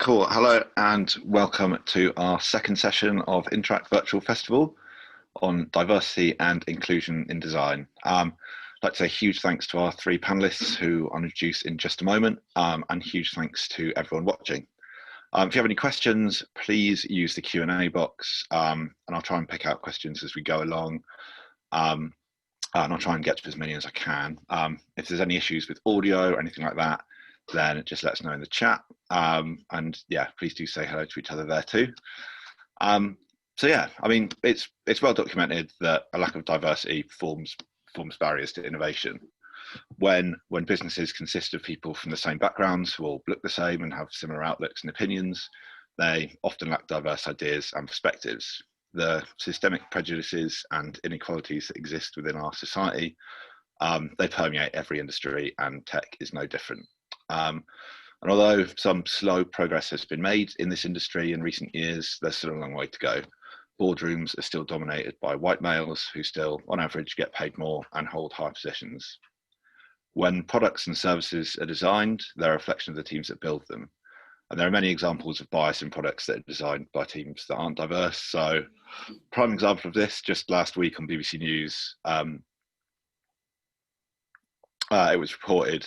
Cool. Hello and welcome to our second session of Interact Virtual Festival on diversity and inclusion in design. I'd like to say huge thanks to our three panelists who I'll introduce in just a moment, and huge thanks to everyone watching. If you have any questions, please use the Q&A box, and I'll try and pick out questions as we go along, and I'll try and get to as many as I can. If there's any issues with audio or anything like that, then just let us know in the chat. And yeah, please do say hello to each other there too. So yeah, I mean, it's well documented that a lack of diversity forms barriers to innovation. When businesses consist of people from the same backgrounds who all look the same and have similar outlooks and opinions, they often lack diverse ideas and perspectives. The systemic prejudices and inequalities that exist within our society, they permeate every industry, and tech is no different. And although some slow progress has been made in this industry in recent years, there's still a long way to go. Boardrooms are still dominated by white males who still, on average, get paid more and hold high positions. When products and services are designed, they're a reflection of the teams that build them. And there are many examples of bias in products that are designed by teams that aren't diverse. So, prime example of this, just last week on BBC News, it was reported,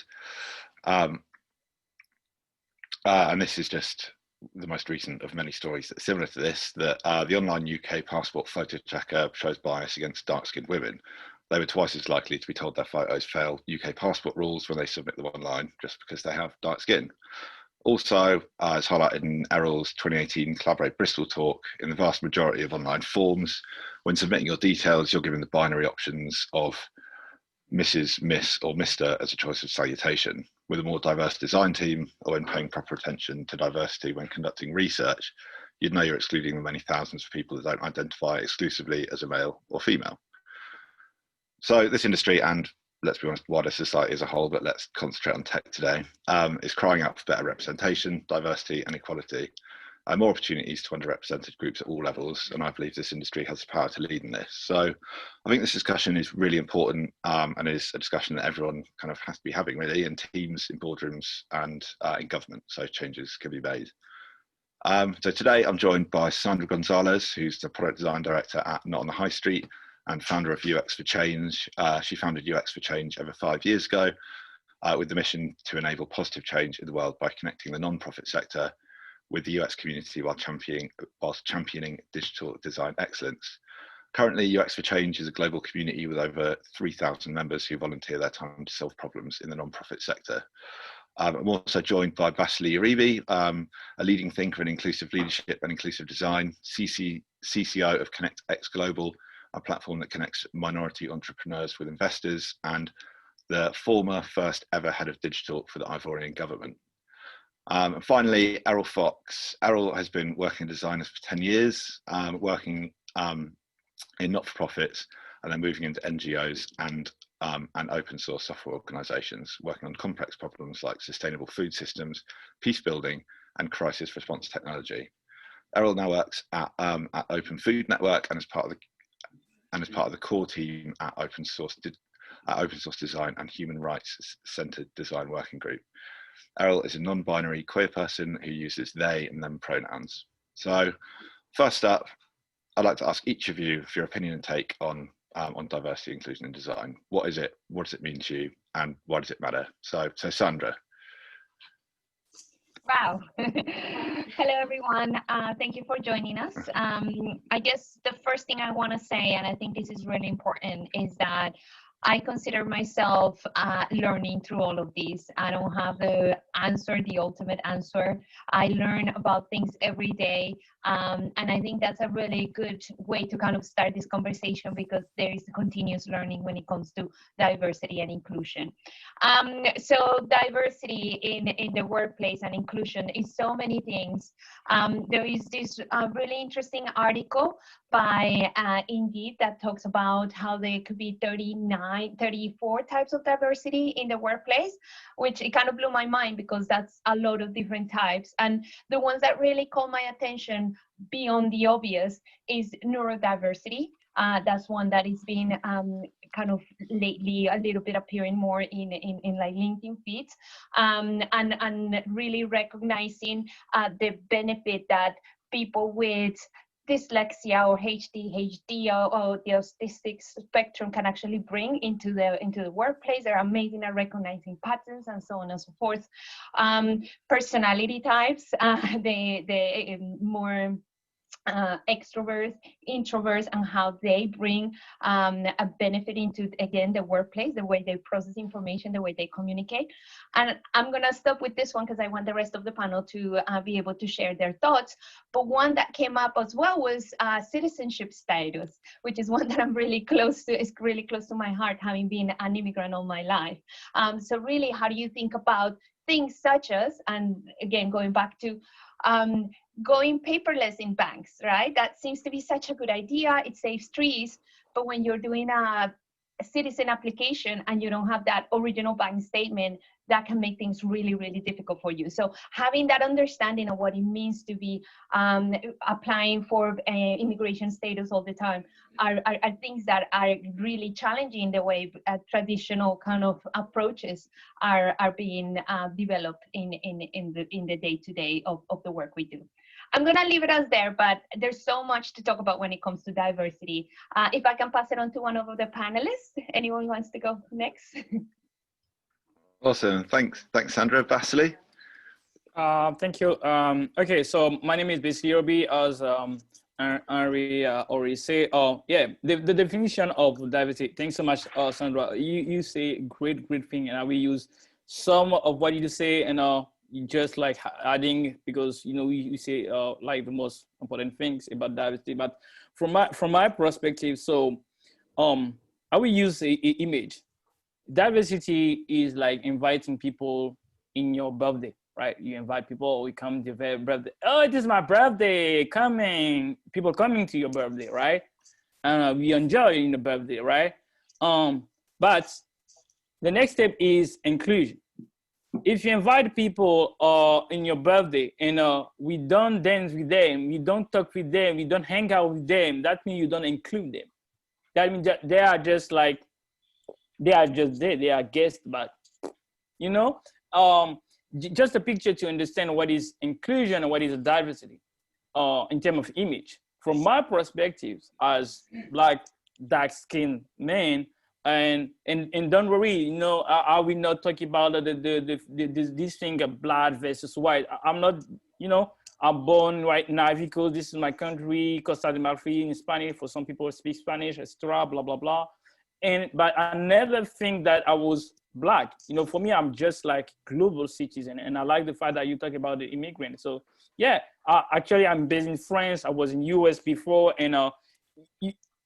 and this is just the most recent of many stories that are similar to this, that the online UK passport photo checker shows bias against dark-skinned women. They were twice as likely to be told their photos fail UK passport rules when they submit them online, just because they have dark skin. Also, as highlighted in Eriol's 2018 Collaborate Bristol talk, in the vast majority of online forms, when submitting your details, you're given the binary options of Mrs., Miss, or Mr. as a choice of salutation. With a more diverse design team, or when paying proper attention to diversity when conducting research, you'd know you're excluding the many thousands of people that don't identify exclusively as a male or female. So this industry, and let's be honest, wider society as a whole, but let's concentrate on tech today, is crying out for better representation, diversity and equality, and more opportunities to underrepresented groups at all levels. And I believe this industry has the power to lead in this. So I think this discussion is really important, and is a discussion that everyone kind of has to be having really, in teams, in boardrooms and in government, so changes can be made. So today I'm joined by Sandra Gonzalez, who's the product design director at Not on the High Street and founder of UX for Change. She founded UX for Change over 5 years ago with the mission to enable positive change in the world by connecting the non-profit sector with the UX community whilst championing digital design excellence. Currently, UX for Change is a global community with over 3,000 members who volunteer their time to solve problems in the non-profit sector. I'm also joined by Bacely Yorobi, a leading thinker in inclusive leadership and inclusive design, CCO of ConnectX Global, a platform that connects minority entrepreneurs with investors, and the former first ever head of digital for the Ivorian government. And finally, Eriol Fox. Eriol has been working in designers for 10 years, working in not-for-profits, and then moving into NGOs and open source software organizations, working on complex problems like sustainable food systems, peace building, and crisis response technology. Eriol now works at Open Food Network and as part of the core team at Open Source Design and Human Rights Centered Design Working Group. Eriol is a non-binary queer person who uses they and them pronouns. So first up, I'd like to ask each of you for your opinion and take on diversity, inclusion and design. What is it? What does it mean to you? And why does it matter? So Sandra. Wow. Hello, everyone. Thank you for joining us. I guess the first thing I want to say, and I think this is really important, is that I consider myself learning through all of these. I don't have the ultimate answer. I learn about things every day. And I think that's a really good way to kind of start this conversation, because there is continuous learning when it comes to diversity and inclusion. So diversity in the workplace and inclusion is so many things. There is this really interesting article by Indeed that talks about how there could be 34 types of diversity in the workplace, which it kind of blew my mind because that's a lot of different types. And the ones that really caught my attention beyond the obvious is neurodiversity. That's one that is being kind of lately a little bit appearing more in like LinkedIn feeds, and really recognizing the benefit that people with dyslexia or ADHD or the autistic spectrum can actually bring into the workplace. They're amazing at recognizing patterns and so on and so forth. Personality types, the more extroverts, introverts, and how they bring a benefit into, again, the workplace, the way they process information, the way they communicate. And I'm gonna stop with this one because I want the rest of the panel to be able to share their thoughts. But one that came up as well was citizenship status, which is one that I'm really close to. It's really close to my heart, having been an immigrant all my life. So really, how do you think about things such as, and again, going back to going paperless in banks, right? That seems to be such a good idea. It saves trees, but when you're doing a citizen application and you don't have that original bank statement, that can make things really, really difficult for you. So having that understanding of what it means to be applying for immigration status all the time are things that are really challenging the way traditional kind of approaches are being developed in the day-to-day of the work we do. I'm gonna leave it as there, but there's so much to talk about when it comes to diversity. If I can pass it on to one of the panelists, anyone wants to go next? Awesome, thanks Sandra. Bacely? Thank you. Okay, so my name is Bacely Yorobi, as Henry already say. Yeah, the definition of diversity. Thanks so much, Sandra. You say great thing, and I will use some of what you say, and just like adding, because you say like the most important things about diversity. But from my perspective, so I will use a image. Diversity is like inviting people in your birthday, right? You invite people, we come to your birthday. Oh, it is my birthday, people coming to your birthday, right? And we enjoy in the birthday, right? But the next step is inclusion. If you invite people in your birthday and we don't dance with them, we don't talk with them, we don't hang out with them, that means you don't include them. That means that they are just like, they are just there, they are guests, but just a picture to understand what is inclusion and what is diversity in terms of image. From my perspective as Black, dark-skinned man, and don't worry, I will not talk about this thing of black versus white. I'm not, I'm born right now because this is my country, Costa de Marfil in Spanish, for some people speak Spanish, etc., blah, blah, blah. But I never think that I was Black. For me, I'm just like global citizen. And I like the fact that you talk about the immigrant. So yeah, actually I'm based in France. I was in US before. And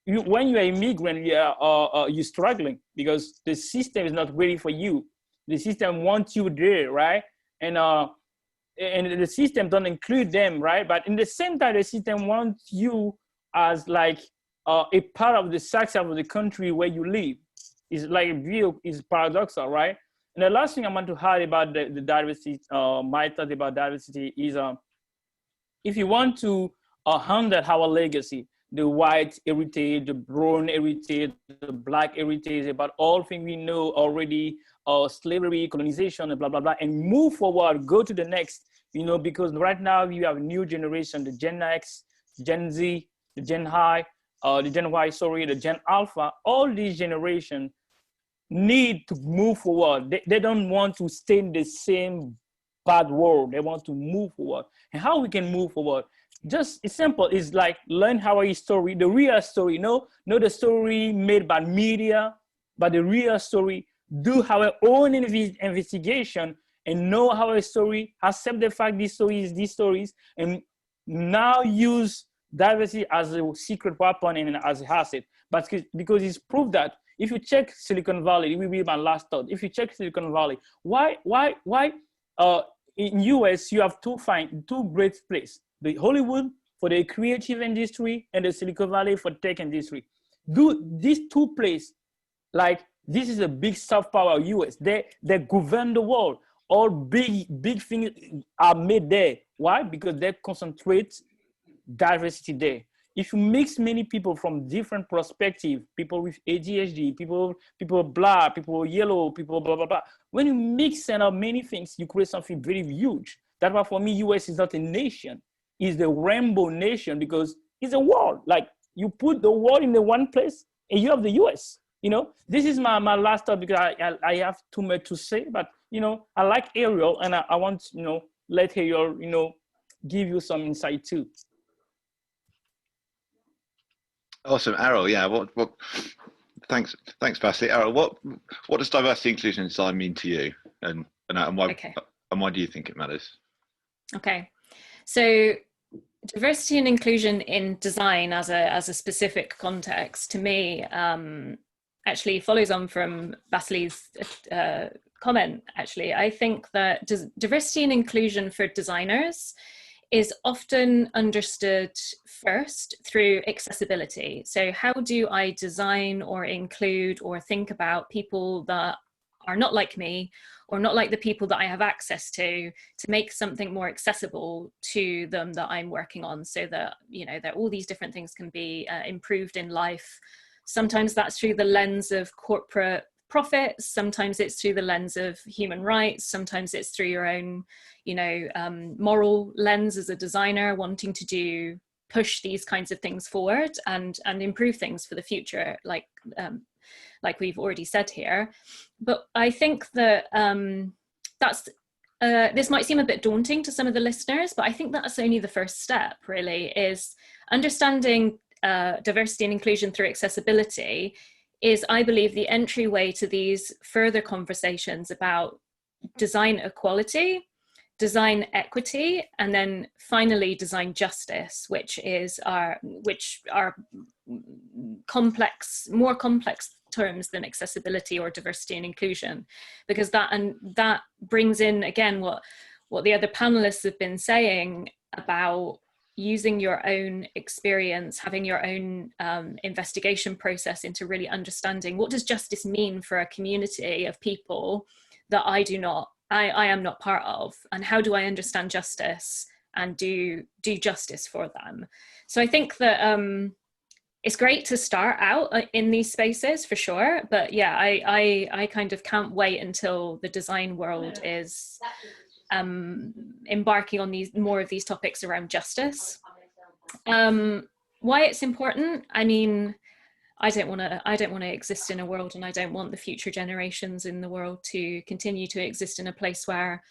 when you're an immigrant, you're struggling because the system is not ready for you. The system wants you there, right? And the system don't include them, right? But in the same time, the system wants you as like a part of the success of the country where you live. Is like is paradoxal, right? And the last thing I want to add about the diversity, my thought about diversity is if you want to handle our legacy, the white heritage, the brown heritage, the Black heritage, about all things we know already, slavery, colonization, and blah, blah, blah, and move forward, go to the next, because right now you have a new generation, the Gen X, Gen Z, the Gen Y, the Gen Alpha, all these generations need to move forward. They don't want to stay in the same bad world. They want to move forward. And how we can move forward? Just it's simple. It's like learn our story, the real story. Not the story made by media, but the real story. Do our own investigation and know our story. Accept the fact these stories, and now use diversity as a secret weapon and as an asset. But because it's proved that if you check Silicon Valley, it will be my last thought. If you check Silicon Valley, why in US you have two great places, the Hollywood for the creative industry and the Silicon Valley for tech industry. Do these two places, like this is a big soft power US. They govern the world. All big things are made there. Why? Because they concentrate diversity there. if you mix many people from different perspectives, people with ADHD, people black, people yellow, people blah, blah, blah. When you mix up many things, you create something very huge. That's why for me, US is not a nation. It's the rainbow nation because it's a world. Like you put the world in the one place and you have the US. This is my last thought because I have too much to say, but, I like Eriol and I want, let Eriol, give you some insight too. Awesome, Eriol. Yeah. What? Thanks, Bacely. Eriol, what does diversity, inclusion, and design mean to you, and why? Okay. And why do you think it matters? Okay, so diversity and inclusion in design as a specific context to me actually follows on from Bacely's comment. Actually, I think that diversity and inclusion for designers is often understood first through accessibility. So how do I design or include or think about people that are not like me or not like the people that I have access to make something more accessible to them that I'm working on, so that, that all these different things can be improved in life. Sometimes that's through the lens of corporate profits, sometimes it's through the lens of human rights, sometimes it's through your own, moral lens as a designer, wanting to push these kinds of things forward and improve things for the future, like we've already said here. But I think that this might seem a bit daunting to some of the listeners, but I think that's only the first step, really, is understanding diversity and inclusion through accessibility is, I believe, the entryway to these further conversations about design equality, design equity, and then finally design justice, which are more complex terms than accessibility or diversity and inclusion, because that brings in again what the other panelists have been saying about using your own experience, having your own investigation process into really understanding what does justice mean for a community of people that I am not part of, and how do I understand justice and do justice for them. So I think that it's great to start out in these spaces for sure, but yeah, I kind of can't wait until the design world is embarking on more of these topics around justice. Why it's important? I mean, I don't want to exist in a world, and I don't want the future generations in the world to continue to exist in a place where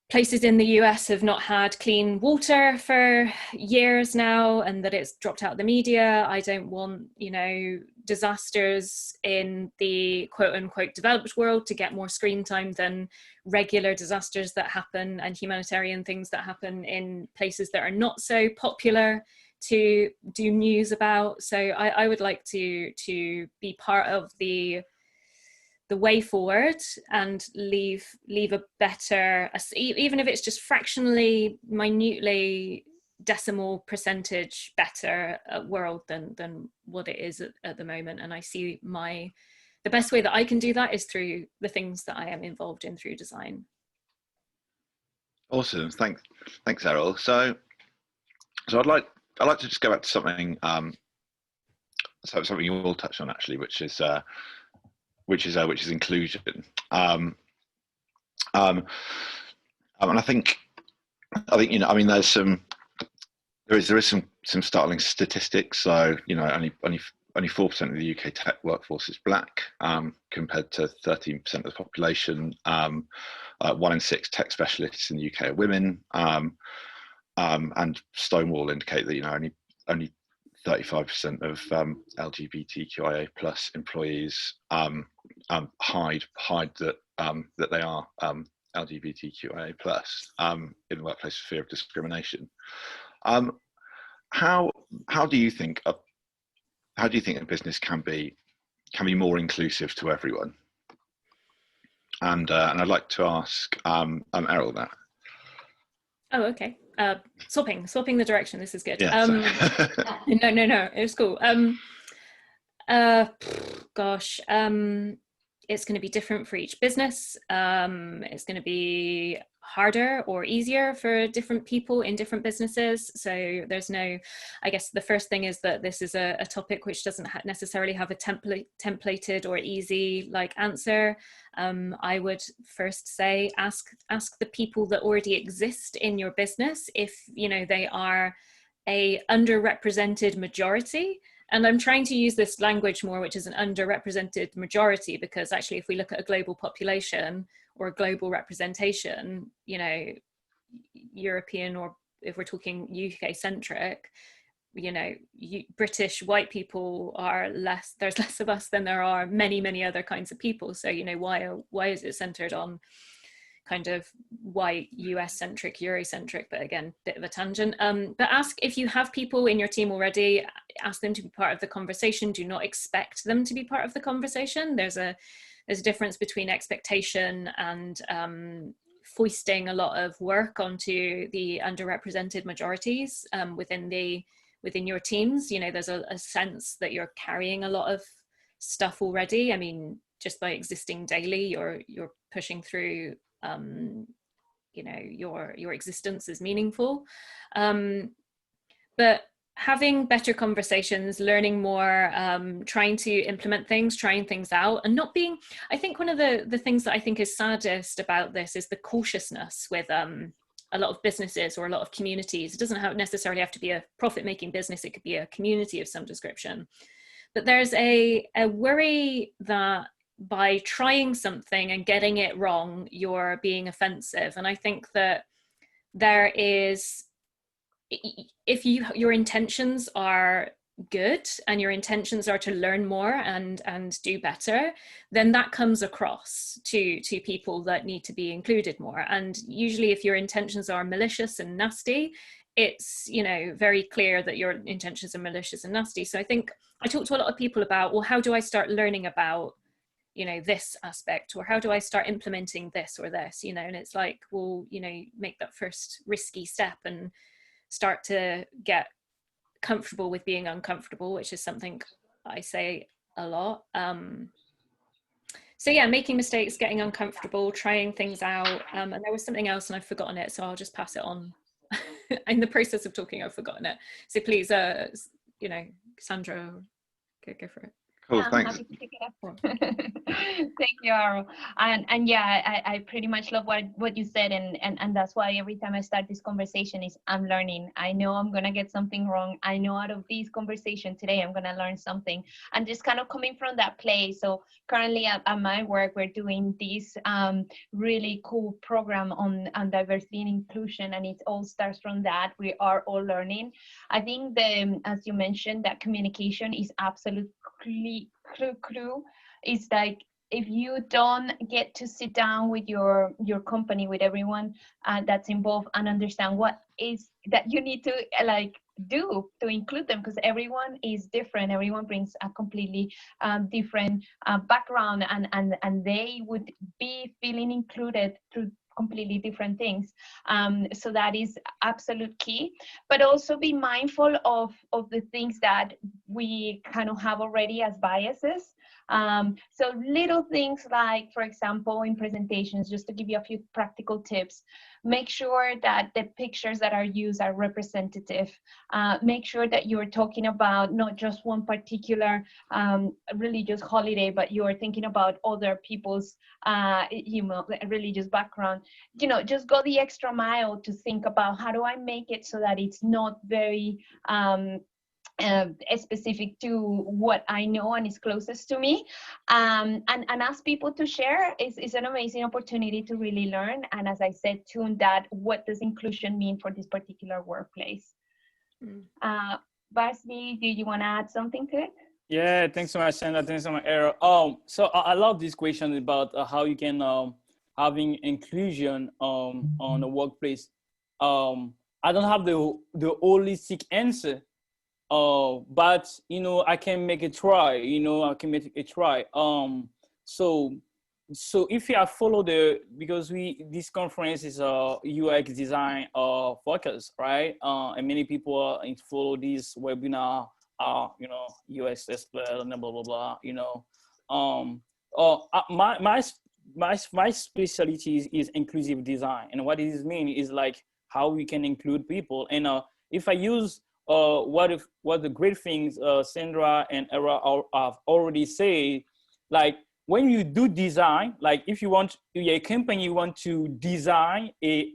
places in the US have not had clean water for years now, and that it's dropped out of the media. I don't want, disasters in the quote unquote developed world to get more screen time than regular disasters that happen and humanitarian things that happen in places that are not so popular to do news about. So I would like to be part of the way forward and leave a better, even if it's just fractionally, minutely, decimal percentage better world than what it is at the moment. And I see the best way that I can do that is through the things that I am involved in through design. Awesome, thanks, Eriol. So I'd like to just go back to something something you all touched on actually, which is inclusion. And I think there is some startling statistics. So only 4% of the UK tech workforce is black, compared to 13% of the population. 1 in 6 tech specialists in the UK are women, and Stonewall indicate that only 35% of LGBTQIA plus employees hide that they are LGBTQIA plus in the workplace for fear of discrimination. How do you think a business can be more inclusive to everyone? And I'd like to ask Eriol that. Oh, okay. Swapping the direction. This is good. Yeah, no, it was cool. It's going to be different for each business. It's going to be harder or easier for different people in different businesses. So there's no, I guess the first thing is that this is a topic which doesn't necessarily have a templated or easy like answer. I would first say ask the people that already exist in your business if you know they are a underrepresented majority. And I'm trying to use this language more, which is an underrepresented majority, because actually if we look at a global population or a global representation, you know, European, or if we're talking UK centric, you know, British white people are less, there's less of us than there are many other kinds of people. So, you know, why is it centered on kind of white, US centric, Eurocentric, but again, bit of a tangent. But ask if you have people in your team already, ask them to be part of the conversation. Do not expect them to be part of the conversation. There's a difference between expectation and foisting a lot of work onto the underrepresented majorities within your teams. You know, there's a sense that you're carrying a lot of stuff already. I mean, just by existing daily, you're pushing through you know, your existence is meaningful. But having better conversations, learning more, trying to implement things, trying things out, and not being, I think one of the things that I think is saddest about this is the cautiousness with a lot of businesses or a lot of communities. It doesn't necessarily have to be a profit-making business, it could be a community of some description. But there's a worry that by trying something and getting it wrong, you're being offensive. And I think that there is, if your intentions are good and your intentions are to learn more and do better, then that comes across to people that need to be included more. And usually if your intentions are malicious and nasty, it's, you know, very clear that your intentions are malicious and nasty. So I think I talk to a lot of people about, well, how do I start learning about, you know, this aspect, or how do I start implementing this or this, you know? And it's like, well, you know, make that first risky step and start to get comfortable with being uncomfortable, which is something I say a lot. So yeah, making mistakes, getting uncomfortable, trying things out. And there was something else and I've forgotten it, so I'll just pass it on. In the process of talking, I've forgotten it. So please, you know, Sandra, go for it. Cool, Yeah, thanks. I'm happy to pick it up. Thank you, Eriol. And yeah, I pretty much love what you said, and that's why every time I start this conversation is I'm learning. I know I'm gonna get something wrong. I know out of this conversation today I'm gonna learn something, and just kind of coming from that place. So currently at my work, we're doing this really cool program on diversity and inclusion, and it all starts from that. We are all learning. I think as you mentioned, that communication is absolutely clue. It's like, if you don't get to sit down with your company, with everyone that's involved, and understand what is that you need to like do to include them, because everyone is different, everyone brings a completely different background, and they would be feeling included through completely different things. So that is absolute key, but also be mindful of the things that we kind of have already as biases. So little things like, for example, in presentations, just to give you a few practical tips, make sure that the pictures that are used are representative. Make sure that you're talking about not just one particular religious holiday, but you're thinking about other people's you know, religious background. You know, just go the extra mile to think about, how do I make it so that it's not very specific to what I know and is closest to me, and ask people to share is an amazing opportunity to really learn. And as I said, tune that, what does inclusion mean for this particular workplace? Bacely, do you want to add something to it? Yeah, thanks so much, Sandra. Thanks so much, Eriol. So I love this question about how you can having inclusion on the workplace. I don't have the holistic answer. But you know, I can make a try. You know, I can make a try. So if you have followed because this conference is a UX design focus, right? And many people follow this webinar. You know, UX expert, blah blah blah. You know, my specialty is inclusive design, and what it means is like how we can include people. And if I use what the great things Sandra and Eriol have already said, like when you do design, like if you want a company, you want to design a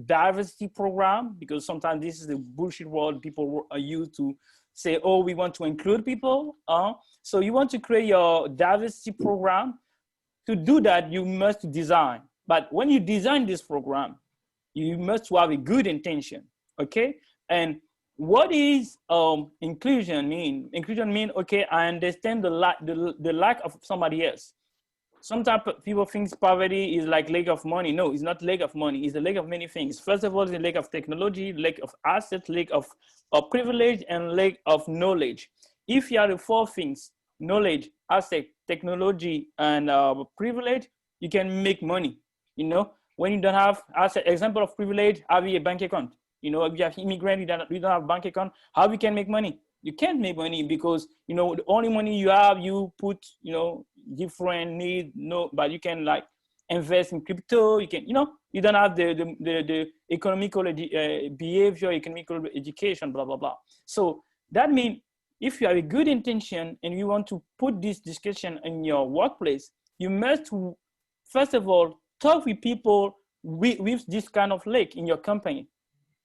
diversity program, because sometimes this is the bullshit word people are used to say, oh, we want to include people. So you want to create your diversity program. To do that, you must design. But when you design this program, you must have a good intention, okay? And what is inclusion mean? Inclusion mean, okay, I understand the lack of somebody else. Sometimes people think poverty is like lack of money. No, it's not lack of money. It's the lack of many things. First of all, it's the lack of technology, lack of assets, lack of privilege, and lack of knowledge. If you have the four things, knowledge, asset, technology, and privilege, you can make money. You know, when you don't have asset, example of privilege, having a bank account. You know, if you have immigrant, you don't have a bank account, how you can make money? You can't make money because, you know, the only money you have, you put, you know, different need, no, but you can like invest in crypto. You can, you know, you don't have the economical behavior, economical education, blah, blah, blah. So that means if you have a good intention and you want to put this discussion in your workplace, you must, first of all, talk with people with this kind of lack in your company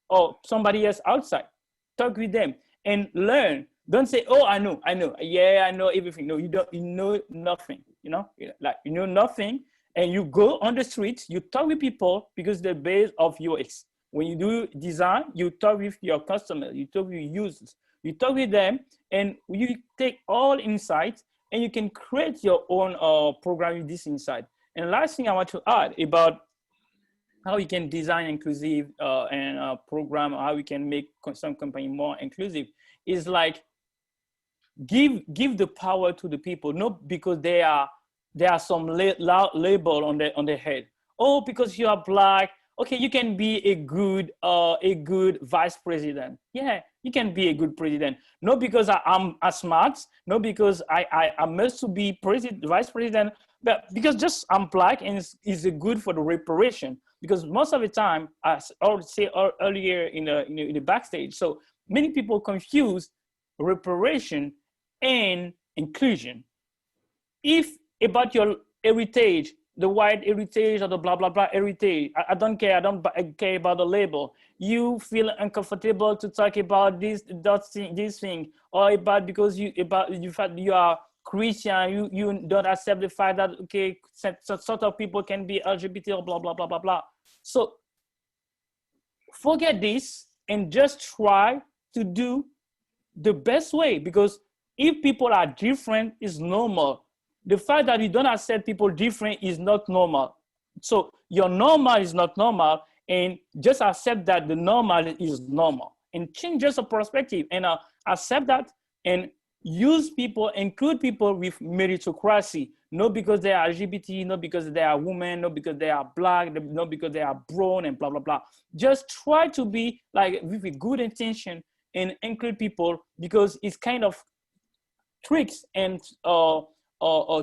or somebody else outside. Talk with them and learn. Don't say, oh, I know, yeah, I know everything. No, you don't, you know nothing, you know, like you know nothing, and you go on the street, you talk with people because the base of UX. When you do design, you talk with your customers, you talk with your users, you talk with them, and you take all insights, and you can create your own program with this insight. And the last thing I want to add about how we can design inclusive and program, how we can make some company more inclusive, is like give the power to the people, not because there are some label on their head. Oh, because you are Black, okay, you can be a good vice president. Yeah, you can be a good president. Not because I'm smart, not because I must be vice president, but because just I'm Black and it's good for the reparation. Because most of the time, as I already said earlier in the backstage, so many people confuse reparation and inclusion. If about your heritage, the white heritage or the blah, blah, blah heritage, I don't care, I don't care about the label. You feel uncomfortable to talk about this thing, or about because you are Christian, you don't accept the fact that, okay, sort of people can be LGBT or blah, blah, blah, blah, blah. So forget this and just try to do the best way, because if people are different, is normal. The fact that you don't accept people different is not normal. So your normal is not normal, and just accept that the normal is normal and change just a perspective and accept that and use people, include people with meritocracy, not because they are LGBT, not because they are women, not because they are Black, not because they are brown and blah, blah, blah. Just try to be like with a good intention and include people, because it's kind of tricks and a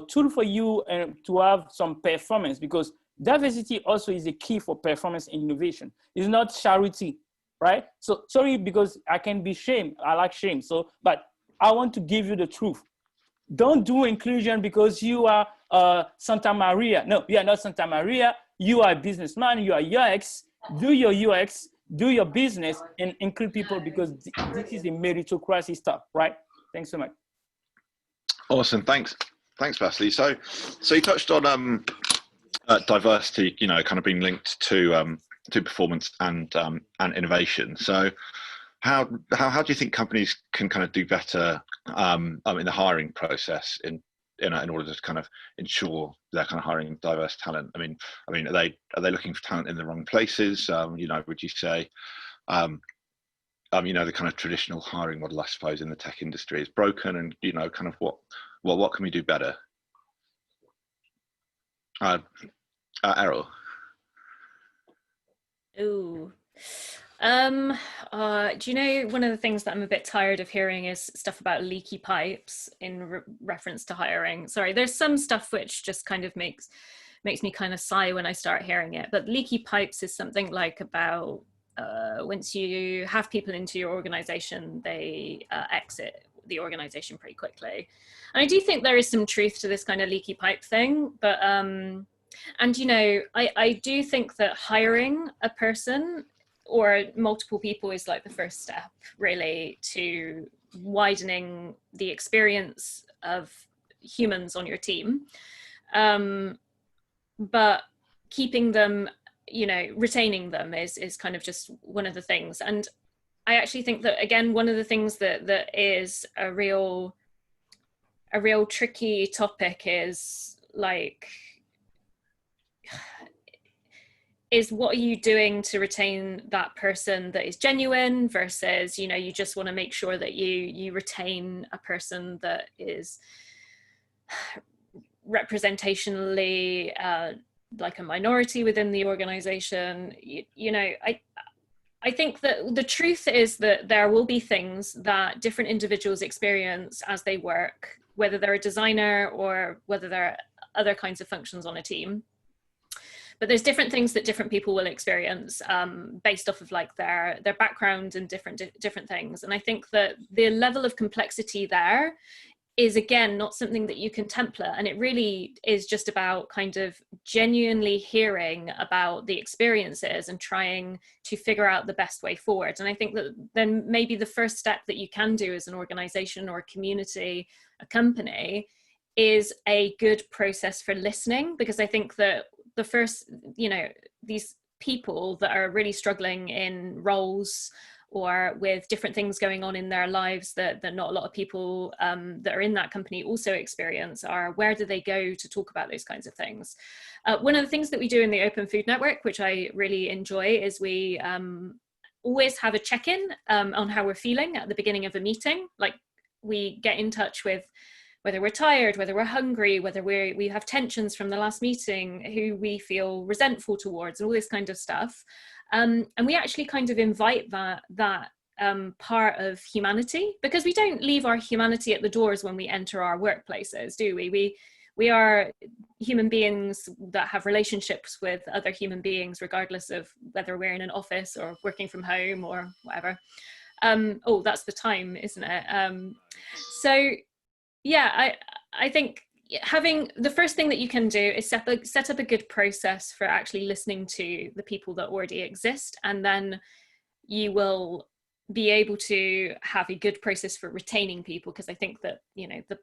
tool for you and to have some performance, because diversity also is a key for performance and innovation. It's not charity, right? So sorry, because I can be shame. I like shame. So, but I want to give you the truth. Don't do inclusion because you are Santa Maria. No, you are not Santa Maria. You are a businessman. You are UX. Do your UX, do your business, and include people, because this is a meritocracy stuff, right? Thanks so much. Awesome, thanks, Bacely. So you touched on diversity, you know, kind of being linked to performance and innovation. So how do you think companies can kind of do better in the hiring process in order to kind of ensure they're kind of hiring diverse talent? I mean, are they looking for talent in the wrong places? You know, would you say, you know, the kind of traditional hiring model, I suppose, in the tech industry is broken, and, you know, kind of what can we do better? Eriol. Ooh. Do you know, one of the things that I'm a bit tired of hearing is stuff about leaky pipes in reference to hiring. Sorry, there's some stuff which just kind of makes makes me kind of sigh when I start hearing it. But leaky pipes is something like about once you have people into your organization, they exit the organization pretty quickly. And I do think there is some truth to this kind of leaky pipe thing, but and you know, I do think that hiring a person or multiple people is like the first step really to widening the experience of humans on your team, but keeping them, you know, retaining them is kind of just one of the things. And I actually think that, again, one of the things that is a real tricky topic is like, is what are you doing to retain that person that is genuine versus, you know, you just want to make sure that you retain a person that is representationally like a minority within the organization. You know, I think that the truth is that there will be things that different individuals experience as they work, whether they're a designer or whether they're other kinds of functions on a team. But there's different things that different people will experience based off of like their background and different things. And I think that the level of complexity there is, again, not something that you can template. And it really is just about kind of genuinely hearing about the experiences and trying to figure out the best way forward. And I think that then maybe the first step that you can do as an organization or a community, a company, is a good process for listening. Because I think that the first, you know, these people that are really struggling in roles or with different things going on in their lives that not a lot of people that are in that company also experience are, where do they go to talk about those kinds of things? One of the things that we do in the Open Food Network, which I really enjoy, is we always have a check-in on how we're feeling at the beginning of a meeting. Like, we get in touch with whether we're tired, whether we're hungry, whether we have tensions from the last meeting, who we feel resentful towards, and all this kind of stuff. And we actually kind of invite that part of humanity, because we don't leave our humanity at the doors when we enter our workplaces, do we? We are human beings that have relationships with other human beings, regardless of whether we're in an office or working from home or whatever. Oh, that's the time, isn't it? So yeah, I think having the first thing that you can do is set up a good process for actually listening to the people that already exist, and then you will be able to have a good process for retaining people, because I think that, you know, the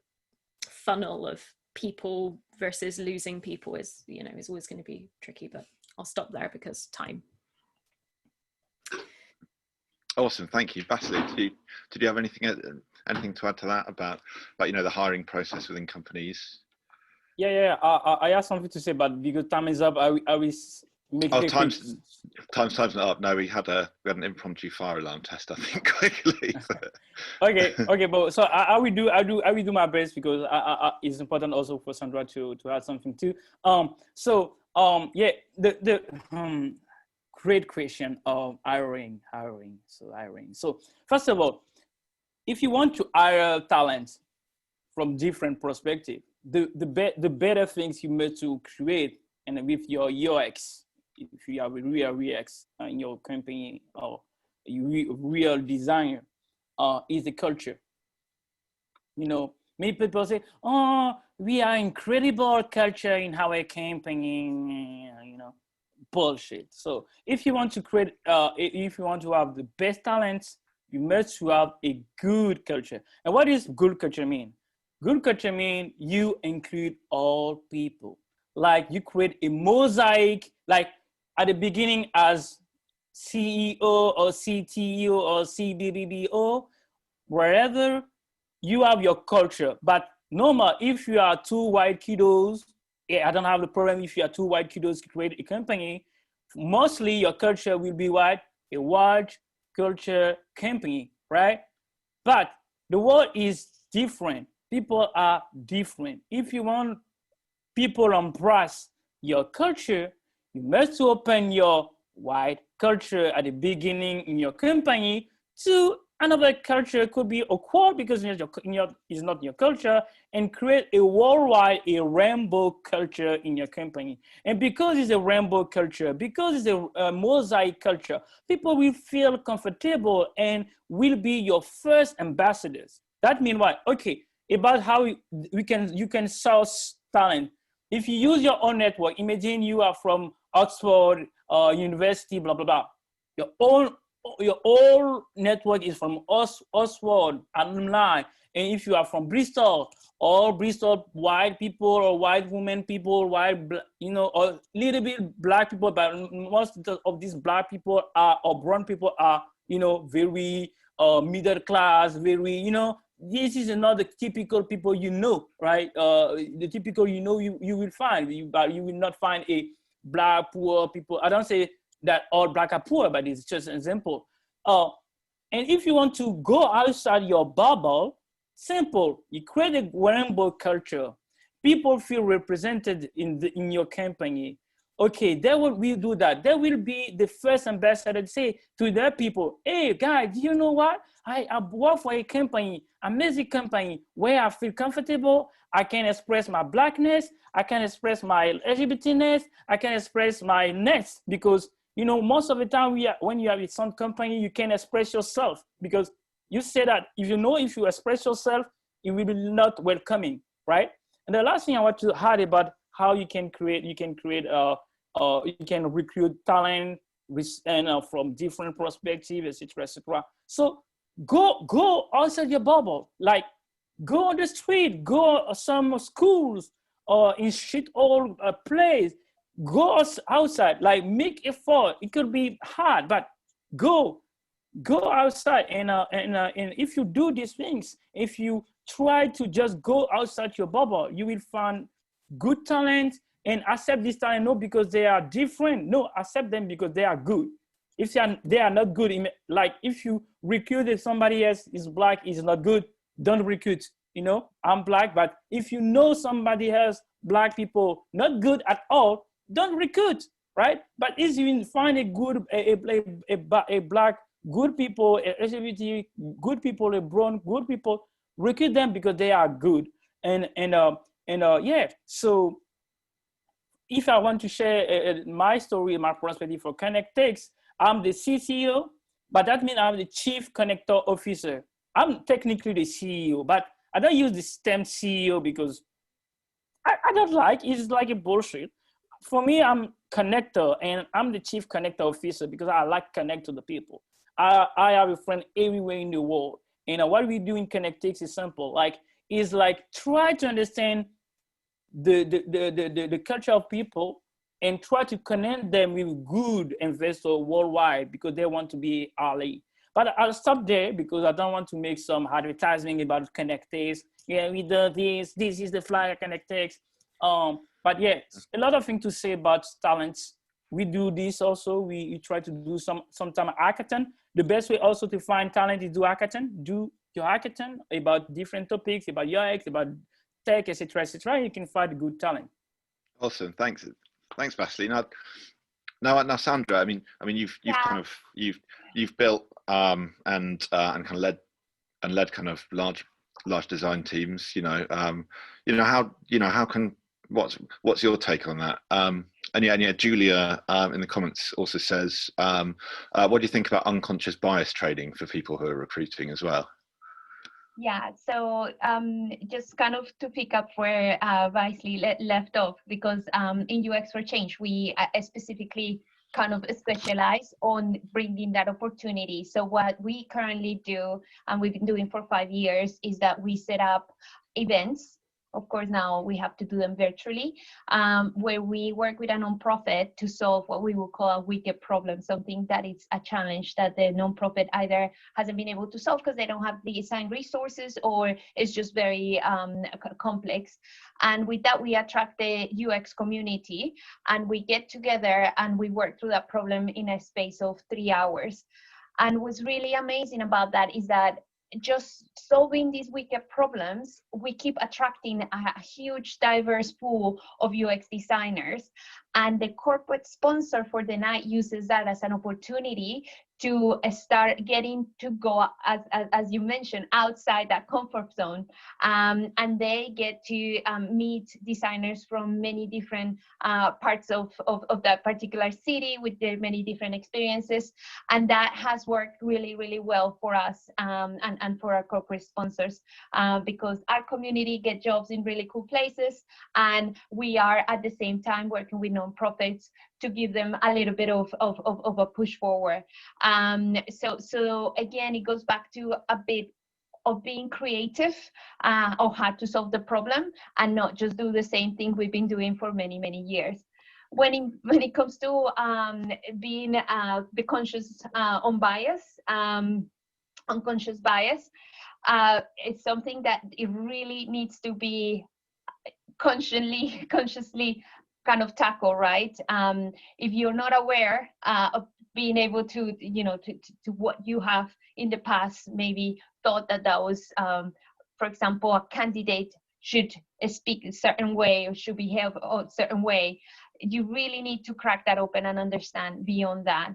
funnel of people versus losing people is, you know, is always going to be tricky. But I'll stop there because time. Awesome, thank you. Bacely, did you have anything to add to that about you know, the hiring process within companies? Yeah. I have something to say, but because time is up, I will make. Oh, time's not up. No, we had an impromptu fire alarm test, I think, quickly. Okay, but so I will do my best, because it's important also for Sandra to add something too. Yeah, the great question of hiring. So first of all, if you want to hire talent from different perspectives, the better things you need to create, and with your UX, if you have a real UX in your company or real designer, is the culture. You know, many people say, "Oh, we are incredible culture in our company," you know, bullshit. So if you want to create, if you want to have the best talents, you must have a good culture. And what does good culture mean? Good culture means you include all people. Like, you create a mosaic, like at the beginning as CEO or CTO or CBBO, wherever you have your culture. But normal, if you are two white kiddos, yeah, I don't have the problem if you are two white kiddos to create a company. Mostly your culture will be what? A white culture company, right? But the world is different. People are different. If you want people to embrace your culture, you must open your white culture at the beginning in your company to Another culture could be awkward because it's not your culture, and create a worldwide, a rainbow culture in your company. And because it's a rainbow culture, because it's a mosaic culture, people will feel comfortable and will be your first ambassadors. That means what? Okay, about how you can source talent. If you use your own network, imagine you are from Oxford University, blah, blah, blah. Your whole network is from Oxford alumni. And if you are from Bristol, all Bristol white people or white women people, or little bit black people, but most of these black people or brown people are, very middle class, very, this is not the typical people right? The typical you will find, but you will not find a black poor people. I don't say that all black are poor, but it's just an example. And if you want to go outside your bubble, simple, you create a rainbow culture. People feel represented in your company. Okay, we do that. They will be the first ambassador to say to their people, hey guys, you know what? I work for a company, amazing company, where I feel comfortable. I can express my blackness. I can express my LGBTness. I can express my ness, because most of the time when you have a some company, you can express yourself, because you say that if you express yourself, it will be not welcoming, right? And the last thing I want to add about how you can recruit talent and from different perspectives, etc., etc. So go outside your bubble, like go on the street, go some schools or in shit all place. Go outside, like make effort. It could be hard, but go outside. And if you do these things, if you try to just go outside your bubble, you will find good talent and accept this talent, not because they are different. No, accept them because they are good. If they are not good, like if you recruit somebody else is black, is not good, don't recruit. I'm black, but if somebody else, black people, not good at all, don't recruit, right? But if you find a good, a black good people, LGBT good people, a brown good people, recruit them because they are good. Yeah. So if I want to share my story, my perspective for ConnectX, I'm the CCO, but that means I'm the Chief Connector Officer. I'm technically the CEO, but I don't use the stem CEO because I don't like, it's like a bullshit. For me, I'm connector, and I'm the Chief Connector Officer because I like connect to the people. I have a friend everywhere in the world. And what we do in ConnectX is simple. Is try to understand the culture of people and try to connect them with good investors worldwide because they want to be ally. But I'll stop there because I don't want to make some advertising about ConnectX. Yeah, we do this. This is the flyer ConnectX. But yeah, a lot of things to say about talents. We do this also. We try to do sometime hackathon. The best way also to find talent is do hackathon. Do your hackathon about different topics, about UX, about tech, etc., etc. You can find good talent. Awesome, thanks, Bacely. Now, Sandra. I mean, you've built and kind of led kind of large design teams. What's your take on that? And yeah, Julia in the comments also says, what do you think about unconscious bias training for people who are recruiting as well? Yeah, so just kind of to pick up where Bacely left off, because in UX for Change, we specifically kind of specialize on bringing that opportunity. So what we currently do, and we've been doing for 5 years, is that we set up events. Of course, now we have to do them virtually, where we work with a nonprofit to solve what we would call a wicked problem, something that is a challenge that the nonprofit either hasn't been able to solve because they don't have the assigned resources, or it's just very complex. And with that, we attract the UX community, and we get together and we work through that problem in a space of 3 hours. And what's really amazing about that is that just solving these wicked problems, we keep attracting a huge diverse pool of UX designers. And the corporate sponsor for the night uses that as an opportunity to start getting to go, as you mentioned, outside that comfort zone. And they get to meet designers from many different parts of that particular city with their many different experiences. And that has worked really, really well for us and for our corporate sponsors, because our community get jobs in really cool places. And we are at the same time working with nonprofits to give them a little bit of a push forward. So again, it goes back to a bit of being creative of how to solve the problem and not just do the same thing we've been doing for many, many years. When it comes to being the conscious on bias, unconscious bias, it's something that it really needs to be consciously kind of tackle, right? If you're not aware of being able to, to what you have in the past maybe thought that was, for example, a candidate should speak a certain way or should behave a certain way, you really need to crack that open and understand beyond that.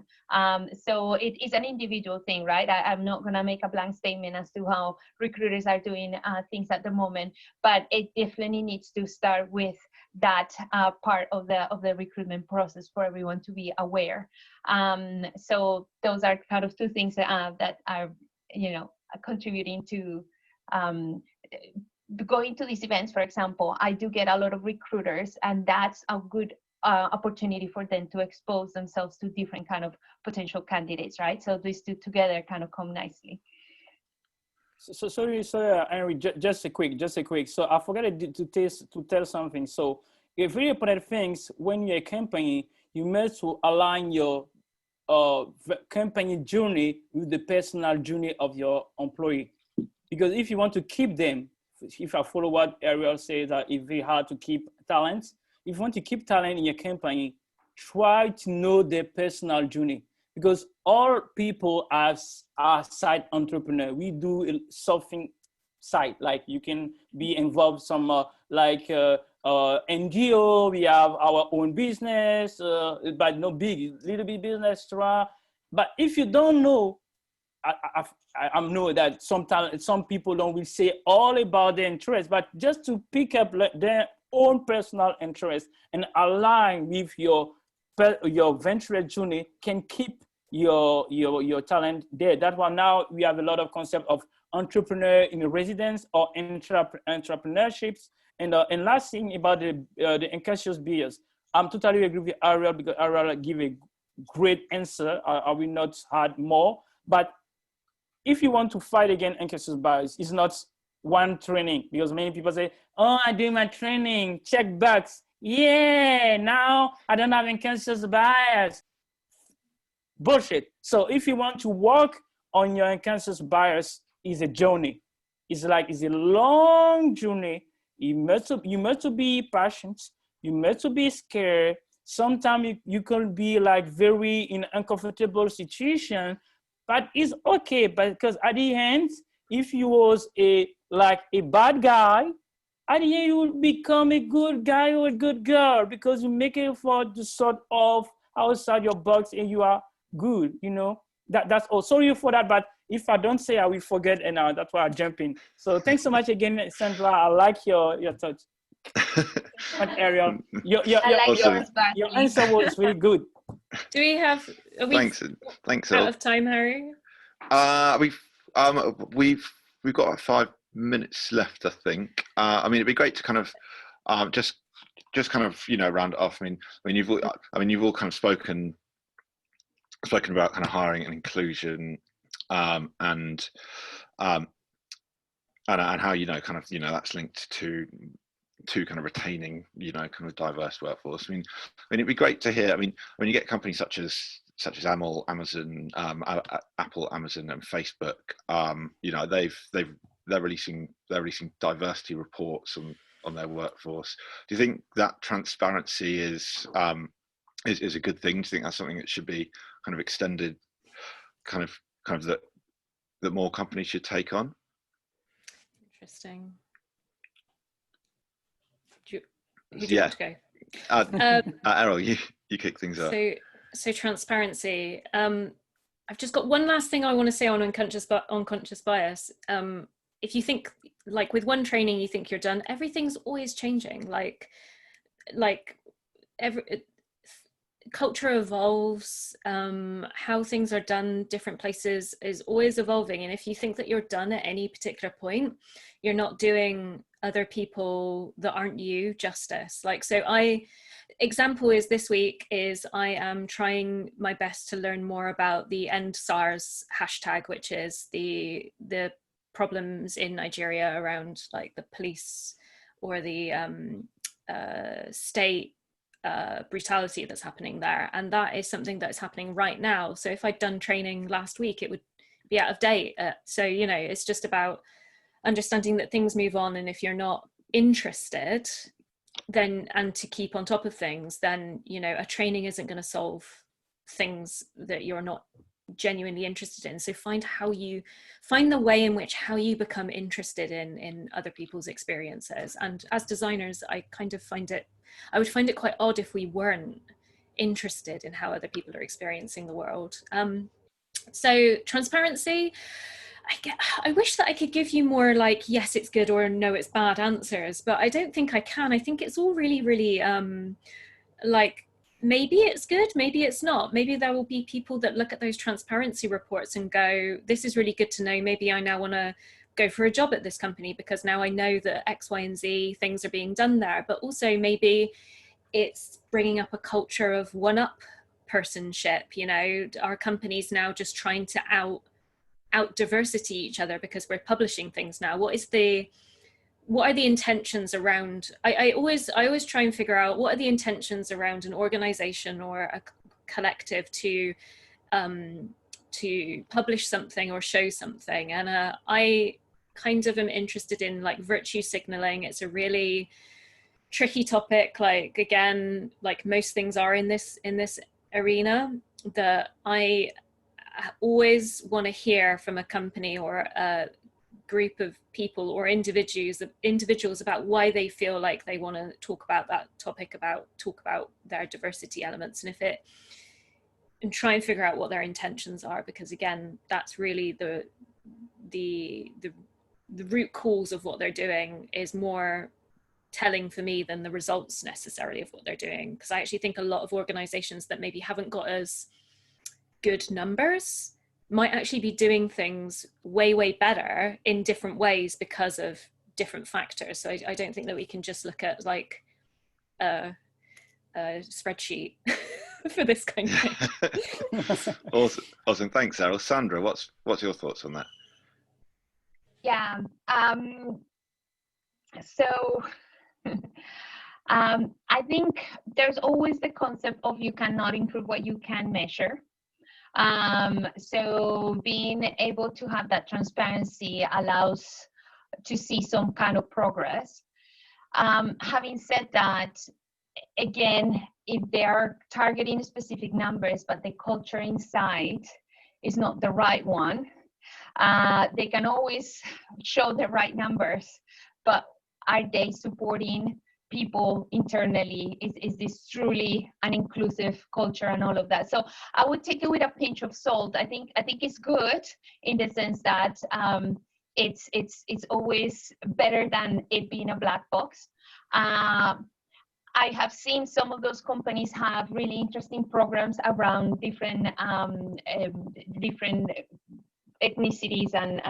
So it is an individual thing, right? I'm not going to make a blank statement as to how recruiters are doing things at the moment, but it definitely needs to start with that part of the recruitment process for everyone to be aware. So those are kind of two things that are, contributing to going to these events. For example, I do get a lot of recruiters, and that's a good opportunity for them to expose themselves to different kind of potential candidates, right? So these two together kind of come nicely. So sorry, Henry, just a quick. So I forgot to tell something. So a very important things when you're a company, you must align your company journey with the personal journey of your employee. Because if you want to keep them, if I follow what Eriol says, that it's very hard to keep talents. If you want to keep talent in your company, try to know their personal journey. Because all people are side entrepreneur. We do something side, like you can be involved some NGO. We have our own business, but no big, little bit business. But if you don't know, I know that sometimes some don't will say all about their interests, but just to pick up their own personal interest and align with your venture journey can keep your talent there. That's why now we have a lot of concept of entrepreneur in residence or entrepreneurships. And last thing about the unconscious bias, I'm totally agree with Eriol, because Eriol give a great answer. I will not add more, but if you want to fight against unconscious bias, it's not one training, because many people say, oh, I do my training, check box. Yeah, now I don't have unconscious bias. Bullshit. So if you want to work on your unconscious bias, it's a journey. It's a long journey. You must be patient. You must be scared. Sometimes you can be like very in uncomfortable situation, but it's okay, because at the end, if you was a bad guy, at the end you will become a good guy or a good girl, because you make it for the sort of outside your box and you are good, That's all. Sorry for that, but if I don't say, I will forget, and that's why I jump in. So thanks so much again, Sandra. I like your touch. But Eriol, your answer was really good. Do we have? Thanks. Out of time, Harry? We've got 5 minutes left, I think. I mean, it'd be great to kind of just kind of round it off. I mean, you've all kind of spoken about kind of hiring and inclusion, and how kind of that's linked to kind of retaining kind of diverse workforce. I mean, it'd be great to hear. I mean, when you get companies such as Amazon, Apple, Amazon, and Facebook, they're releasing diversity reports on their workforce. Do you think that transparency is a good thing? Do you think that's something that should be kind of extended, kind of that more companies should take on? Interesting. Who do you want to go? Eriol, you kick things off. So transparency. I've just got one last thing I want to say on unconscious bias. If you think, like with one training, you think you're done, everything's always changing. Like culture evolves, how things are done different places is always evolving, and if you think that you're done at any particular point, you're not doing other people that aren't you justice. Like, so example is this week is I am trying my best to learn more about the End SARS hashtag, which is the problems in Nigeria around like the police or the state brutality that's happening there, and that is something that's happening right now. So if I'd done training last week, it would be out of date. So you know, it's just about understanding that things move on, and if you're not interested, then, and to keep on top of things, then you know, a training isn't going to solve things that you're not genuinely interested in. So find the way in which how you become interested in other people's experiences. And as designers, I would find it quite odd if we weren't interested in how other people are experiencing the world. So transparency, I wish that I could give you more like, yes, it's good, or no, it's bad answers, but I don't think I can. I think it's all really, really like, maybe it's good, maybe it's not. Maybe there will be people that look at those transparency reports and go, this is really good to know. Maybe I now want to go for a job at this company because now I know that X, Y, and Z things are being done there. But also maybe it's bringing up a culture of one-up personship. You know, our companies now just trying to out diversity each other because we're publishing things now. What are the intentions around, I always try and figure out what are the intentions around an organization or a collective to publish something or show something. And I kind of am interested in like virtue signaling. It's a really tricky topic, like again, like most things are in this arena, that I always want to hear from a company or a group of people or individuals about why they feel like they want to talk about that topic, talk about their diversity elements, and try and figure out what their intentions are, because again, that's really the root cause of what they're doing is more telling for me than the results necessarily of what they're doing. Because I actually think a lot of organizations that maybe haven't got as good numbers might actually be doing things way, way better in different ways because of different factors. So I don't think that we can just look at like a spreadsheet for this kind of thing. Awesome. Thanks, Eriol. Sandra, what's your thoughts on that? Yeah. So I think there's always the concept of you cannot improve what you can measure. So being able to have that transparency allows to see some kind of progress. Having said that, again, if they are targeting specific numbers, but the culture inside is not the right one, they can always show the right numbers, but are they supporting people internally? Is this truly an inclusive culture and all of that? So I would take it with a pinch of salt. I think it's good in the sense that it's always better than it being a black box. I have seen some of those companies have really interesting programs around different ethnicities and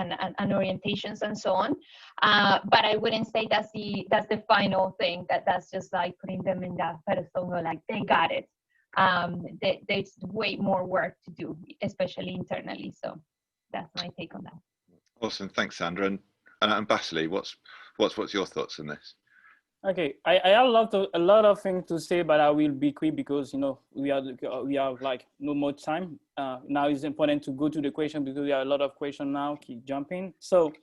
orientations and so on, but I wouldn't say that's the final thing. That's just like putting them in that pedestal, like they got it. There's way more work to do, especially internally. So that's my take on that. Awesome, thanks, Sandra. And Bacely, what's your thoughts on this? Okay, I have a lot of things to say, but I will be quick because we have like no more time. Now it's important to go to the question because we have a lot of questions now. Keep jumping. So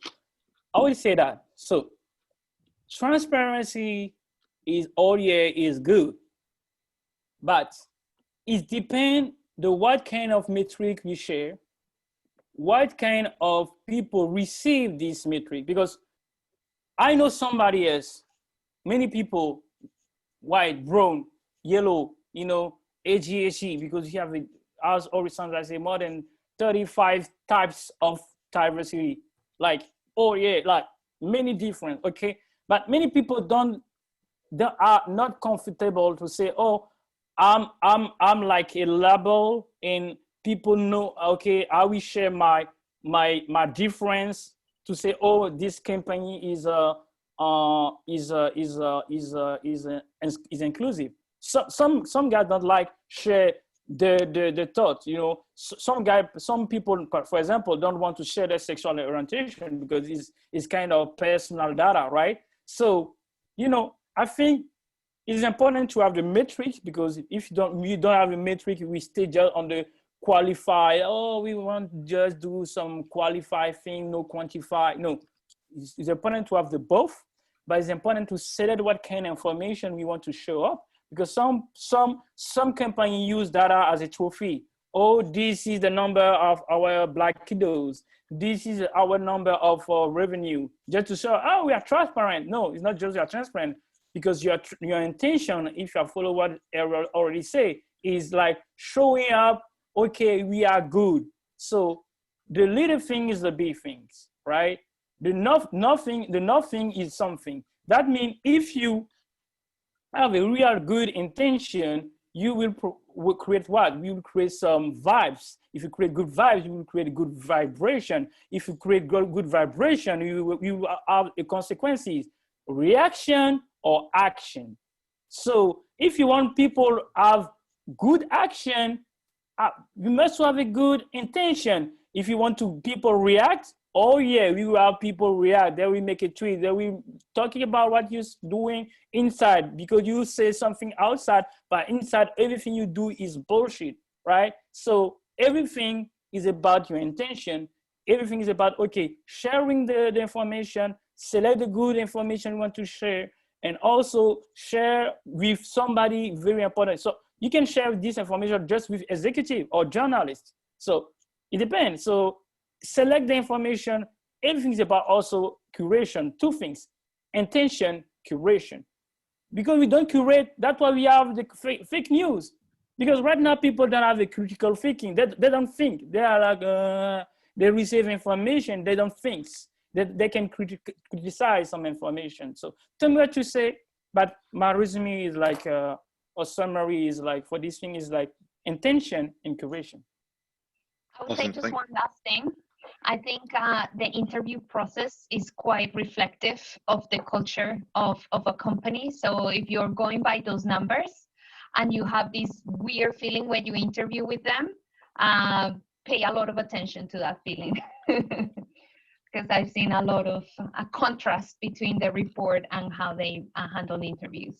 I will say that. So transparency is good, but it depends what kind of metric we share, what kind of people receive this metric. Because I know somebody else. Many people white, brown, yellow, you know, AGHE, because you have, as Alexander say, more than 35 types of diversity. Like, oh yeah, like many different, okay? But many people they are not comfortable to say, oh, I'm like a label, and people know, okay, I will share my difference to say, oh, this company is inclusive. So, some guys don't like share the thought, you know. Some people, for example, don't want to share their sexual orientation because it's kind of personal data, right? So, you know, I think it's important to have the metrics, because if you don't have a metric, we stay just on the qualify. Oh, we want to just do some qualify thing, no quantify. No, it's important to have the both, but it's important to select what kind of information we want to show up, because some company use data as a trophy. Oh, this is the number of our Black kiddos. This is our number of revenue, just to show, oh, we are transparent. No, it's not just you are transparent, because your intention, if you follow what Eriol already say, is like showing up, okay, we are good. So the little thing is the big things, right? The nothing is something. That means if you have a real good intention, you will create what? You will create some vibes. If you create good vibes, you will create a good vibration. If you create good vibration, you will have the consequences, reaction or action. So if you want people to have good action, you must have a good intention. If you want to people react, oh yeah, we will have people react. Then we make a tweet. Then we talking about what you're doing inside, because you say something outside, but inside everything you do is bullshit, right? So everything is about your intention. Everything is about, okay, sharing the information, select the good information you want to share, and also share with somebody very important. So you can share this information just with executive or journalists. So it depends. So select the information. Everything is about also curation. Two things: intention, curation. Because we don't curate, that's why we have the fake news. Because right now people don't have a critical thinking. They don't think. They are like, they receive information, they don't think. They can criticize some information. So tell me what you say, but my resume is like, or summary is like, for this thing is like intention and curation. I would say just one last thing. I think the interview process is quite reflective of the culture of a company. So if you're going by those numbers and you have this weird feeling when you interview with them, pay a lot of attention to that feeling. Because I've seen a lot of a contrast between the report and how they handle the interviews.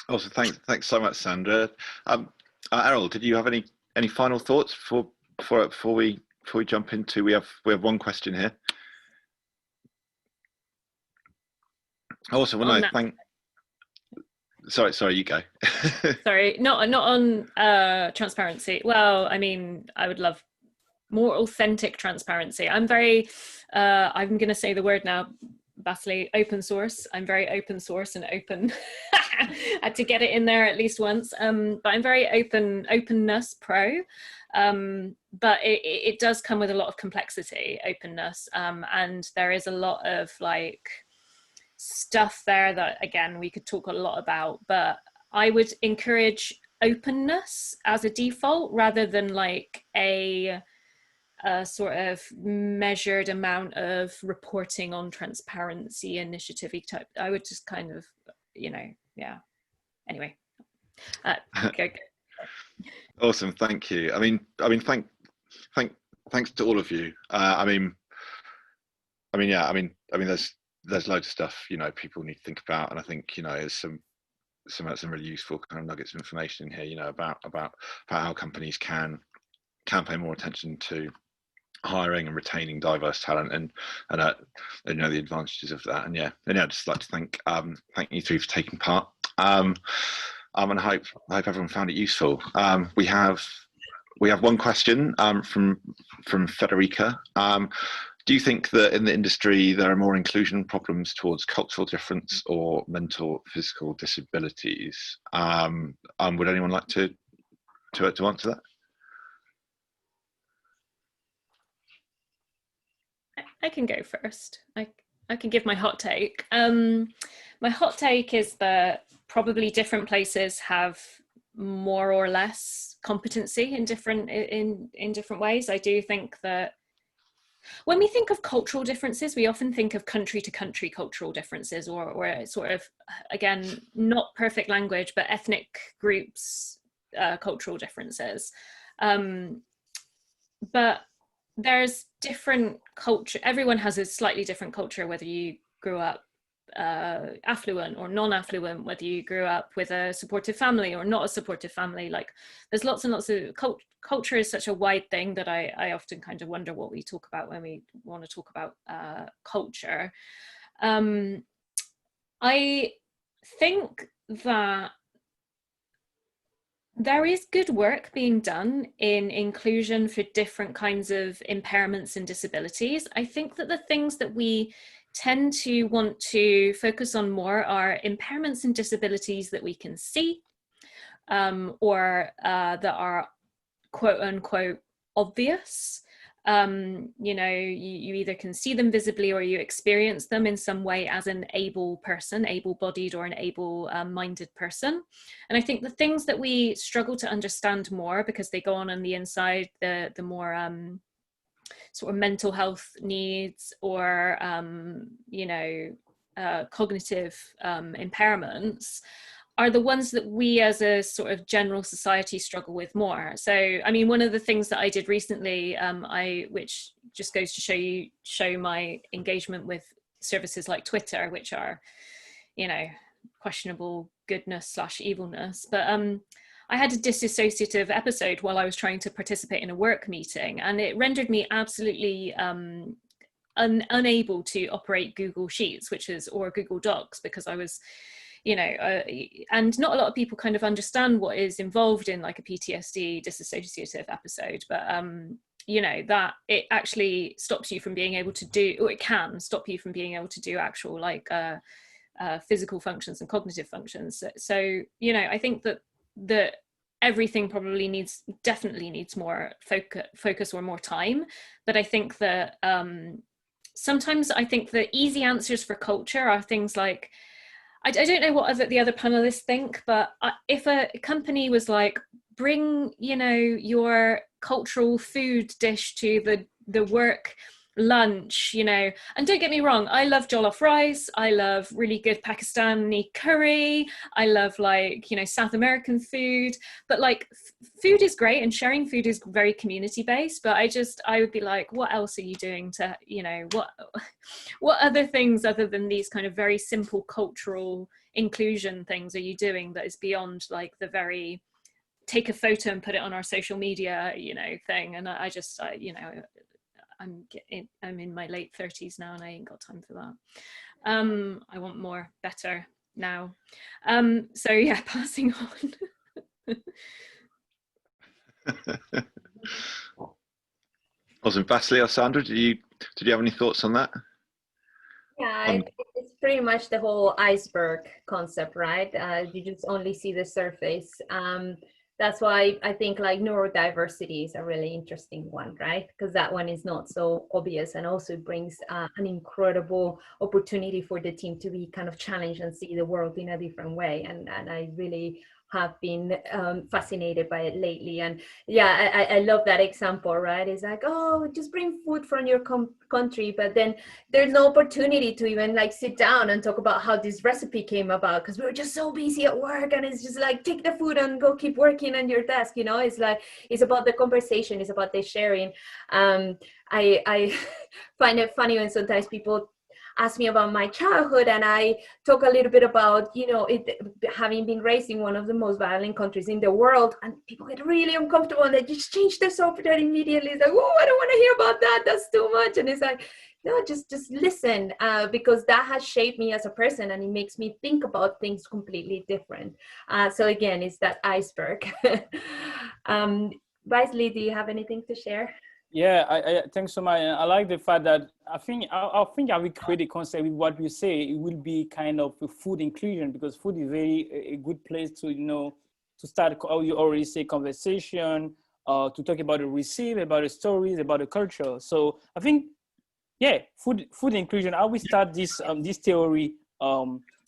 Also, thanks so much, Sandra. Eriol, did you have any final thoughts before we jump into? We have one question here. Also, when I thank. Sorry, you go. Sorry, not on transparency. Well, I mean, I would love more authentic transparency. I'm very, I'm going to say the word now, Bacely, open source. I'm very open source and open. I had to get it in there at least once. But I'm very openness pro. But it does come with a lot of complexity, openness. And there is a lot of like stuff there that, again, we could talk a lot about, but I would encourage openness as a default rather than like a sort of measured amount of reporting on transparency initiative type. I would just kind of, you know, yeah. Anyway, okay. Awesome, thank you. I mean, thanks to all of you. There's loads of stuff, you know, people need to think about, and I think, you know, there's some really useful kind of nuggets of information in here, you know, about how companies can pay more attention to hiring and retaining diverse talent, and you know, the advantages of that. And I'd just like to thank you three for taking part. And I hope everyone found it useful. We have one question from Federica. Do you think that in the industry there are more inclusion problems towards cultural difference or mental physical disabilities? Would anyone like to answer that? I can go first. I can give my hot take. My hot take is that probably different places have more or less competency in different ways. I do think that when we think of cultural differences, we often think of country to country cultural differences, or sort of, again, not perfect language, but ethnic groups, cultural differences. But there's different culture. Everyone has a slightly different culture, whether you grew up affluent or non-affluent, whether you grew up with a supportive family or not a supportive family. Like, there's lots and lots of culture is such a wide thing that I often kind of wonder what we talk about when we want to talk about culture. I think that there is good work being done in inclusion for different kinds of impairments and disabilities. I think that the things that we tend to want to focus on more are impairments and disabilities that we can see, or that are quote unquote obvious. You know, you either can see them visibly or you experience them in some way as an able person, able-bodied or an able-minded person. And I think the things that we struggle to understand more because they go on the inside, the more sort of mental health needs or, you know, cognitive impairments are the ones that we as a sort of general society struggle with more. So, I mean, one of the things that I did recently, which just goes to show my engagement with services like Twitter, which are, you know, questionable goodness / evilness. But I had a dissociative episode while I was trying to participate in a work meeting, and it rendered me absolutely unable to operate Google Sheets, or Google Docs, because I was, you know, and not a lot of people kind of understand what is involved in like a PTSD dissociative episode, but you know, that it actually stops you from being able to do, or it can stop you from being able to do actual like physical functions and cognitive functions. So, you know, I think that everything probably definitely needs more focus or more time. But I think that sometimes I think the easy answers for culture are things like, I don't know what the other panelists think, but if a company was like, bring, you know, your cultural food dish to the work lunch, you know, and don't get me wrong, I love jollof rice, I love really good Pakistani curry, I love, like, you know, South American food, but like food is great and sharing food is very community based, but I would be like, what else are you doing to, you know, what other things other than these kind of very simple cultural inclusion things are you doing that is beyond like the very take a photo and put it on our social media, you know, thing. And I you know, I'm in my late 30s now and I ain't got time for that. I want more, better now. So yeah, passing on. Awesome. Bacely or Sandra, did you have any thoughts on that? Yeah, it's pretty much the whole iceberg concept, right? You just only see the surface. That's why I think like neurodiversity is a really interesting one, right? Because that one is not so obvious and also brings an incredible opportunity for the team to be kind of challenged and see the world in a different way. And I really have been fascinated by it lately. And yeah, I love that example, right? It's like, oh, just bring food from your country, but then there's no opportunity to even like sit down and talk about how this recipe came about, because we were just so busy at work, and it's just like, take the food and go keep working on your desk, you know. It's like, it's about the conversation, it's about the sharing. I find it funny when sometimes people ask me about my childhood and I talk a little bit about, you know, having been raised in one of the most violent countries in the world, and people get really uncomfortable and they just change the subject immediately. It's like, oh, I don't want to hear about that, that's too much. And it's like, no, just listen, because that has shaped me as a person and it makes me think about things completely different. So again, it's that iceberg. Bacely, do you have anything to share? Yeah, I thanks so much. And I like the fact that I think I will create a concept with what we say. It will be kind of a food inclusion, because food is very a good place to, you know, to start, how you already say, conversation, to talk about the receive, about the stories, about the culture. So I think, yeah, food inclusion. How we start this theory.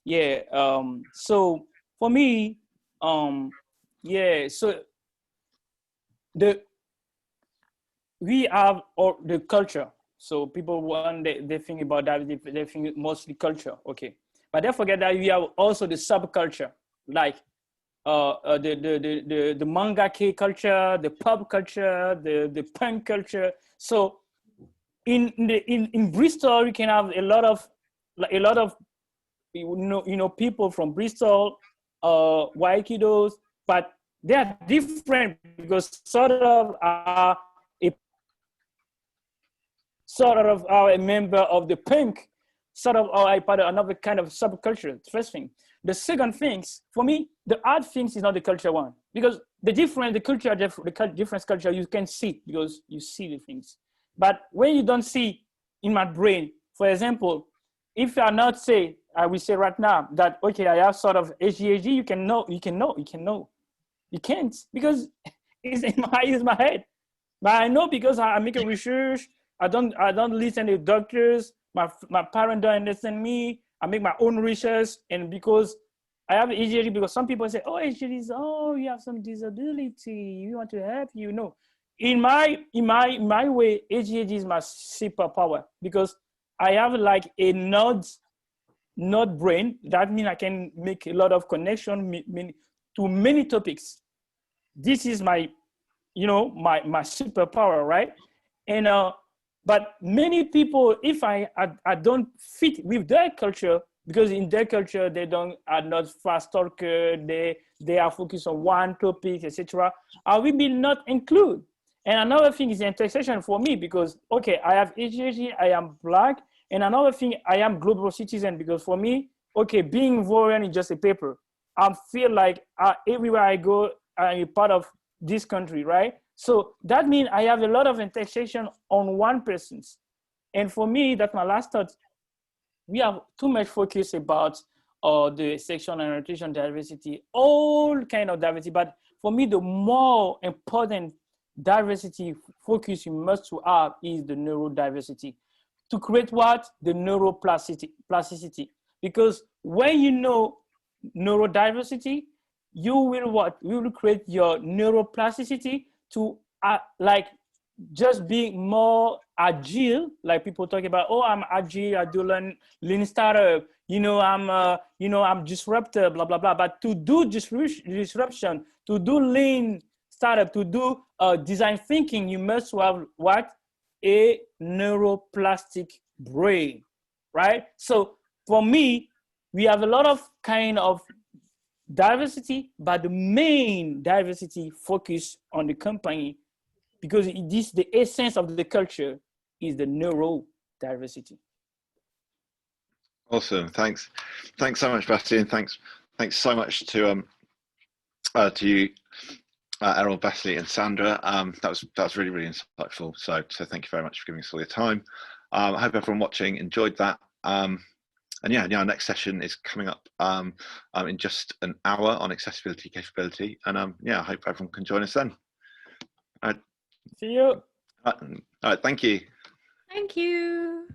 Yeah. So for me, yeah. So the we have all the culture. So people, when they think about that, they think mostly culture. Okay, but they forget that we have also the subculture, like the manga K culture, the pop culture, the punk culture. So in Bristol, you can have a lot of, like, a lot of, you know people from Bristol, white kiddos, but they are different because sort of are a member of the punk, sort of are a part of another kind of subculture. First thing. The second things, for me, the art things is not the culture one, because the different culture you can see because you see the things. But when you don't see, in my brain, for example, if I not say, I will say right now that, okay, I have sort of HGHG, you can't, because it's in my head. But I know because I make a research. I don't listen to doctors. My parents don't understand me. I make my own research, and because I have ADHD, because some people say, oh, ADHD is, oh, you have some disability. We want to help you. No, in my way, ADHD is my superpower, because I have like a node brain. That means I can make a lot of connection to many topics. This is my, you know, my superpower, right? And but many people, if I don't fit with their culture, because in their culture they are not fast talker, they are focused on one topic, etc. I will be not include. And another thing is intersection for me, because okay, I have ADHD, I am Black, and another thing, I am global citizen, because for me, okay, being Ivorian is just a paper. I feel like everywhere I go, I'm a part of this country, right? So that means I have a lot of intersection on one person's. And for me, that's my last thought. We have too much focus about the sexual and orientation diversity, all kind of diversity. But for me, the more important diversity focus you must have is the neurodiversity. To create what? The neuroplasticity. Because when you know neurodiversity, you will what? You will create your neuroplasticity to like just being more agile. Like people talk about, oh, I'm agile, I do lean startup, I'm disruptor, blah blah blah. But to do disruption, to do lean startup, to do design thinking, you must have what? A neuroplastic brain, right? So for me, we have a lot of kind of diversity, but the main diversity focus on the company, because this the essence of the culture is the neurodiversity. Awesome. Thanks so much, Bacely, and thanks so much to you, Eriol, Bacely, and Sandra. That was really, really insightful. So thank you very much for giving us all your time. I hope everyone watching enjoyed that. And yeah, our next session is coming up in just an hour on accessibility capability. And yeah, I hope everyone can join us then. See you. All right, thank you. Thank you.